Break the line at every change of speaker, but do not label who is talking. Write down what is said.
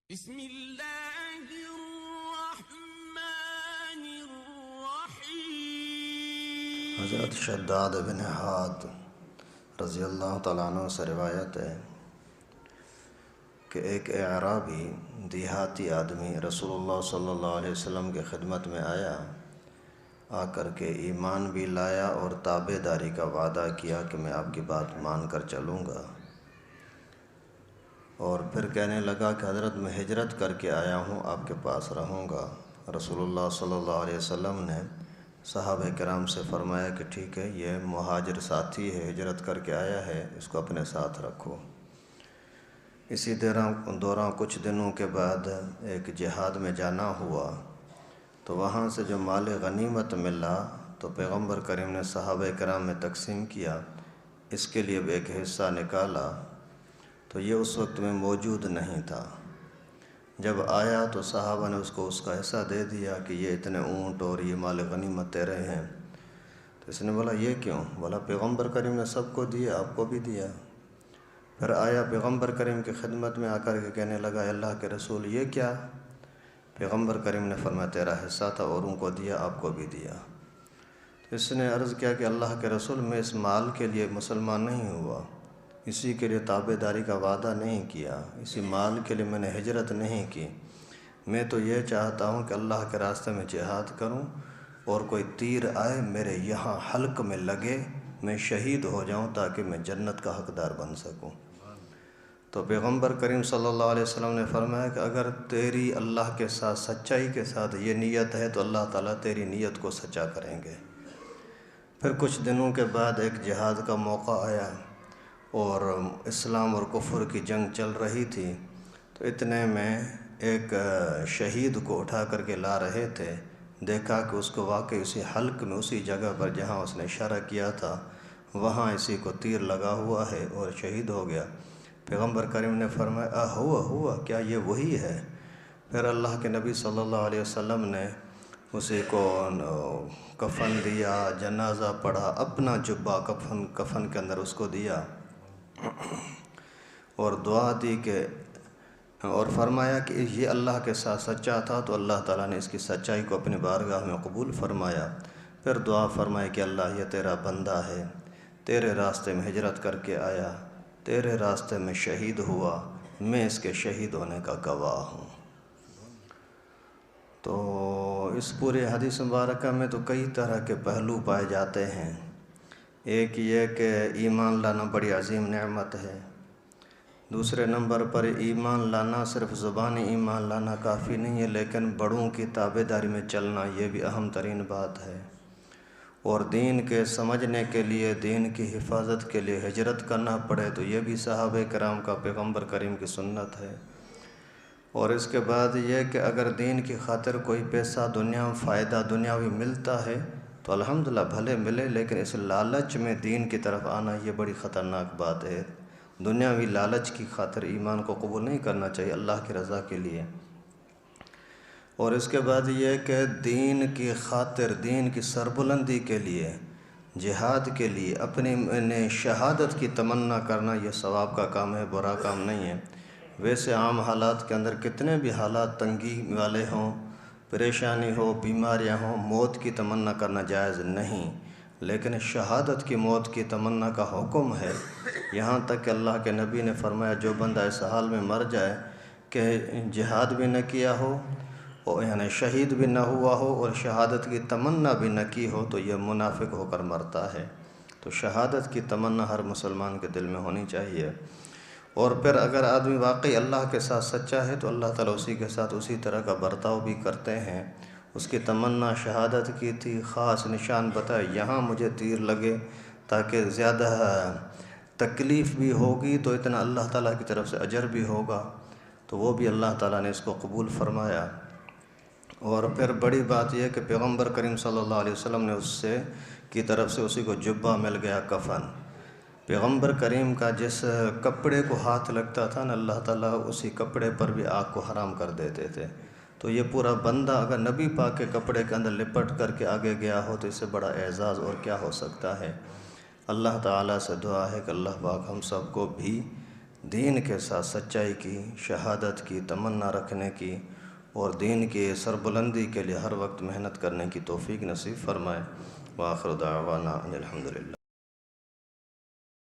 بسم اللہ الرحمن الرحیم۔
حضرت شداد بن حاد رضی اللہ تعالیٰ عنہ سے روایت ہے کہ ایک اعرابی دیہاتی آدمی رسول اللہ صلی اللہ علیہ وسلم کی خدمت میں آیا، آ کر کے ایمان بھی لایا اور تابع داری کا وعدہ کیا کہ میں آپ کی بات مان کر چلوں گا، اور پھر کہنے لگا کہ حضرت میں ہجرت کر کے آیا ہوں، آپ کے پاس رہوں گا۔ رسول اللہ صلی اللہ علیہ وسلم نے صحابہ کرام سے فرمایا کہ ٹھیک ہے، یہ مہاجر ساتھی ہے، ہجرت کر کے آیا ہے، اس کو اپنے ساتھ رکھو۔ اسی دوران کچھ دنوں کے بعد ایک جہاد میں جانا ہوا، تو وہاں سے جو مال غنیمت ملا تو پیغمبر کریم نے صحابہ کرام میں تقسیم کیا، اس کے لیے بھی ایک حصہ نکالا، تو یہ اس وقت میں موجود نہیں تھا۔ جب آیا تو صحابہ نے اس کو اس کا حصہ دے دیا کہ یہ اتنے اونٹ اور یہ مال غنیمت تیرے ہیں۔ تو اس نے بولا یہ کیوں؟ بولا پیغمبر کریم نے سب کو دیا، آپ کو بھی دیا۔ پھر آیا پیغمبر کریم کی خدمت میں آ کر کے کہنے لگا اللہ کے رسول یہ کیا؟ پیغمبر کریم نے فرمایا تیرا حصہ تھا، اوروں کو دیا، آپ کو بھی دیا۔ تو اس نے عرض کیا کہ اللہ کے رسول میں اس مال کے لیے مسلمان نہیں ہوا، اسی کے لیے تابع داری کا وعدہ نہیں کیا، اسی مال کے لیے میں نے ہجرت نہیں کی۔ میں تو یہ چاہتا ہوں کہ اللہ کے راستے میں جہاد کروں اور کوئی تیر آئے میرے یہاں حلق میں لگے، میں شہید ہو جاؤں تاکہ میں جنت کا حقدار بن سکوں۔ تو پیغمبر کریم صلی اللہ علیہ وسلم نے فرمایا کہ اگر تیری اللہ کے ساتھ سچائی کے ساتھ یہ نیت ہے تو اللہ تعالیٰ تیری نیت کو سچا کریں گے۔ پھر کچھ دنوں کے بعد ایک جہاد کا موقع آیا اور اسلام اور کفر کی جنگ چل رہی تھی، تو اتنے میں ایک شہید کو اٹھا کر کے لا رہے تھے، دیکھا کہ اس کو واقعی اسی حلق میں، اسی جگہ پر جہاں اس نے اشارہ کیا تھا وہاں اسی کو تیر لگا ہوا ہے اور شہید ہو گیا۔ پیغمبر کریم نے فرمایا ہوا کیا یہ وہی ہے؟ پھر اللہ کے نبی صلی اللہ علیہ وسلم نے اسی کو کفن دیا، جنازہ پڑھا، اپنا جبہ کفن کے اندر اس کو دیا اور دعا دی کہ اور فرمایا کہ یہ اللہ کے ساتھ سچا تھا تو اللہ تعالیٰ نے اس کی سچائی کو اپنی بارگاہ میں قبول فرمایا۔ پھر دعا فرمائی کہ اللہ یہ تیرا بندہ ہے، تیرے راستے میں ہجرت کر کے آیا، تیرے راستے میں شہید ہوا، میں اس کے شہید ہونے کا گواہ ہوں۔ تو اس پورے حدیث مبارکہ میں تو کئی طرح کے پہلو پائے جاتے ہیں۔ ایک یہ کہ ایمان لانا بڑی عظیم نعمت ہے۔ دوسرے نمبر پر ایمان لانا صرف زبانی ایمان لانا کافی نہیں ہے، لیکن بڑوں کی تابع داری میں چلنا یہ بھی اہم ترین بات ہے۔ اور دین کے سمجھنے کے لیے، دین کی حفاظت کے لیے ہجرت کرنا پڑے تو یہ بھی صحابہ کرام کا، پیغمبر کریم کی سنت ہے۔ اور اس کے بعد یہ کہ اگر دین کی خاطر کوئی پیسہ فائدہ دنیاوی ملتا ہے تو الحمدللہ بھلے ملے، لیکن اس لالچ میں دین کی طرف آنا یہ بڑی خطرناک بات ہے۔ دنیاوی لالچ کی خاطر ایمان کو قبول نہیں کرنا چاہیے اللہ کی رضا کے لیے۔ اور اس کے بعد یہ کہ دین کی خاطر، دین کی سربلندی کے لیے، جہاد کے لیے اپنی شہادت کی تمنا کرنا یہ ثواب کا کام ہے، برا کام نہیں ہے۔ ویسے عام حالات کے اندر کتنے بھی حالات تنگی والے ہوں، پریشانی ہو، بیماریاں ہوں، موت کی تمنا کرنا جائز نہیں، لیکن شہادت کی موت کی تمنا کا حکم ہے۔ یہاں تک کہ اللہ کے نبی نے فرمایا جو بندہ اس حال میں مر جائے کہ جہاد بھی نہ کیا ہو اور یعنی شہید بھی نہ ہوا ہو اور شہادت کی تمنا بھی نہ کی ہو تو یہ منافق ہو کر مرتا ہے۔ تو شہادت کی تمنا ہر مسلمان کے دل میں ہونی چاہیے۔ اور پھر اگر آدمی واقعی اللہ کے ساتھ سچا ہے تو اللہ تعالیٰ اسی کے ساتھ اسی طرح کا برتاؤ بھی کرتے ہیں۔ اس کی تمنا شہادت کی تھی، خاص نشان بتائے یہاں مجھے تیر لگے تاکہ زیادہ تکلیف بھی ہوگی تو اتنا اللہ تعالیٰ کی طرف سے اجر بھی ہوگا، تو وہ بھی اللہ تعالیٰ نے اس کو قبول فرمایا۔ اور پھر بڑی بات یہ کہ پیغمبر کریم صلی اللہ علیہ وسلم نے کی طرف سے اسی کو جبہ مل گیا، کفن۔ پیغمبر کریم کا جس کپڑے کو ہاتھ لگتا تھا نا، اللہ تعالیٰ اسی کپڑے پر بھی آگ کو حرام کر دیتے تھے۔ تو یہ پورا بندہ اگر نبی پاک کے کپڑے کے اندر لپٹ کر کے آگے گیا ہو تو اس سے بڑا اعزاز اور کیا ہو سکتا ہے۔ اللہ تعالیٰ سے دعا ہے کہ اللہ پاک ہم سب کو بھی دین کے ساتھ سچائی کی، شہادت کی تمنا رکھنے کی اور دین کی سربلندی کے لیے ہر وقت محنت کرنے کی توفیق نصیب فرمائے۔ وآخر دعوانا ان الحمدللہ۔